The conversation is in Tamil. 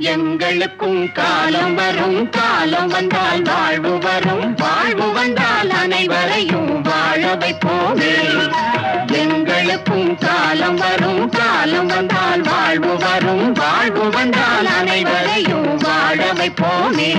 எங்களுக்கும் காலம் வரும், காலம் வந்தால் வாழ்வு வரும், வாழ்வு வந்தால் அனைவரையும் வாழ வைப்போமே. எங்களுக்கும் காலம் வரும், காலம் வந்தால் வாழ்வு வரும், வாழ்வு வந்தால் அனைவரையும் வாழ வைப்போமே.